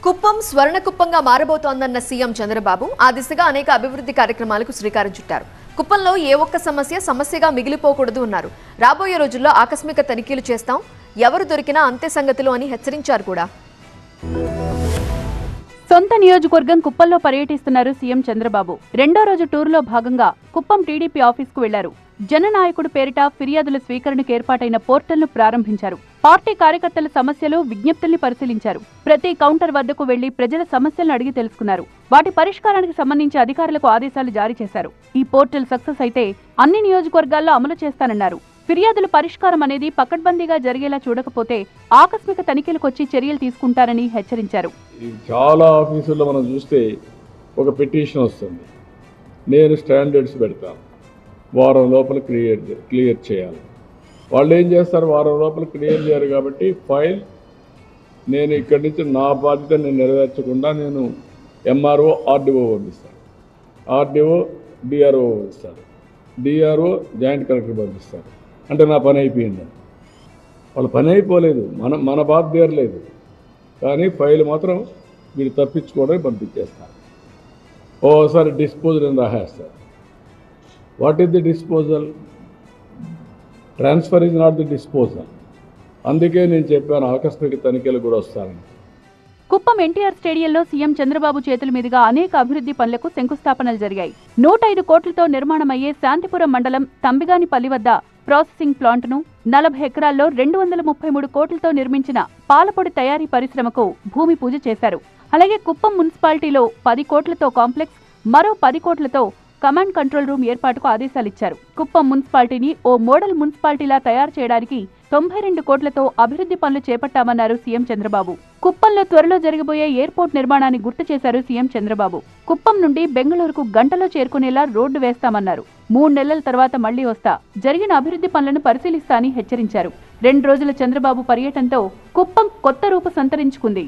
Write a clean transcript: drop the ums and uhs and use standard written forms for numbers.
కుప్పం స్వర్ణ కుప్పంగా మారబోతోందన్న CM Chandrababu ఆ దిశగా అనేక అభివృద్ధి కార్యక్రమాలకు శ్రీకారం చుట్టారు. కుప్పంలో ఏ ఒక్క సమస్యగా మిగిలిపోకూడదు అన్నారు. రాబోయే రోజుల్లో ఆకస్మిక తనిఖీలు చేస్తాం, ఎవరు దొరికినా అంతే సంగతులు అని హెచ్చరించారు కూడా. సొంత నియోజకవర్గం కుప్పంలో పర్యటిస్తున్నారు సీఎం చంద్రబాబు. రెండో రోజు టూర్లో భాగంగా కుప్పం టీడీపీ ఆఫీస్కు వెళ్లారు. జననాయకుడు పేరిట ఫిర్యాదుల స్వీకరణకు ఏర్పాటైన పోర్టల్ను ప్రారంభించారు. పార్టీ కార్యకర్తల సమస్యలు, విజ్ఞప్తుల్ని పరిశీలించారు. ప్రతి కౌంటర్ వద్దకు వెళ్లి ప్రజల సమస్యలను అడిగి తెలుసుకున్నారు. వాటి పరిష్కారానికి సంబంధించి అధికారులకు ఆదేశాలు జారీ చేశారు. ఈ పోర్టల్ సక్సెస్ అయితే అన్ని నియోజకవర్గాల్లో అమలు చేస్తానన్నారు. ఫిర్యాదుల పరిష్కారం అనేది పకడ్బందీగా జరిగేలా చూడకపోతే ఆకస్మిక తనిఖీలకొచ్చి చర్యలు తీసుకుంటారని హెచ్చరించారు. చాలా ఆఫీసుల్లో మనం చూస్తే ఒక పిటిషన్ వస్తుంది, నేను స్టాండర్డ్స్ పెడతాను, వారం లోపల క్లియర్ చేయాలి. వాళ్ళు ఏం చేస్తారు, వారం లోపల క్లియర్ చేయరు కాబట్టి ఫైల్ నేను ఇక్కడి నుంచి నా బాధ్యత నేను నెరవేర్చకుండా నేను ఎంఆర్ఓ ఆర్డీఓ పంపిస్తాను, ఆర్డీఓ డిఆర్ఓ పంపిస్తాడు, డిఆర్ఓ జాయింట్ కలెక్టర్ పంపిస్తారు. అంటే నా పని అయిపోయింది. వాళ్ళ పని అయిపోలేదు, మన బాధ తీరలేదు, కానీ ఫైల్ మాత్రం మీరు తప్పించుకోవడానికి పంపించేస్తారు. ఓసారి డిస్పోజల్ అని రాసేస్తారు. What is the disposal? Transfer is not the disposal. అందుకే నేను చెప్పాను ఆకస్మిక తనిఖీలు కూడా వస్తానని. కుప్పం ఎన్టీఆర్ స్టేడియంలో సీఎం చంద్రబాబు చేతుల మీదుగా అనేక అభివృద్ధి పనులకు శంకుస్థాపనలు జరిగాయి. 105 కోట్లతో నిర్మాణమయ్యే శాంతిపురం మండలం తంబిగానిపల్లి వద్ద ప్రాసెసింగ్ ప్లాంట్ను, 40 ఎకరాల్లో 233 కోట్లతో నిర్మించిన పాలపొడి తయారీ పరిశ్రమకు భూమి పూజ చేశారు. అలాగే కుప్పం మున్సిపాలిటీలో 10 కోట్లతో కాంప్లెక్స్, మరో 10 కోట్లతో కమాండ్ కంట్రోల్ రూమ్ ఏర్పాటుకు ఆదేశాలిచ్చారు. కుప్పం మున్సిపాలిటీని ఓ మోడల్ మున్సిపాలిటీలా తయారు చేయడానికి 92 కోట్లతో అభివృద్ధి పనులు చేపట్టామన్నారు సీఎం చంద్రబాబు. కుప్పంలో త్వరలో జరగబోయే ఎయిర్పోర్ట్ నిర్మాణాన్ని గుర్తు చేశారు సీఎం చంద్రబాబు. కుప్పం నుండి బెంగళూరుకు గంటలో చేరుకునేలా రోడ్డు వేస్తామన్నారు. 3 నెలల తర్వాత మళ్లీ వస్తా, జరిగిన అభివృద్ధి పనులను పరిశీలిస్తా అని హెచ్చరించారు. 2 రోజుల చంద్రబాబు పర్యటనతో కుప్పం కొత్త రూపు సంతరించుకుంది.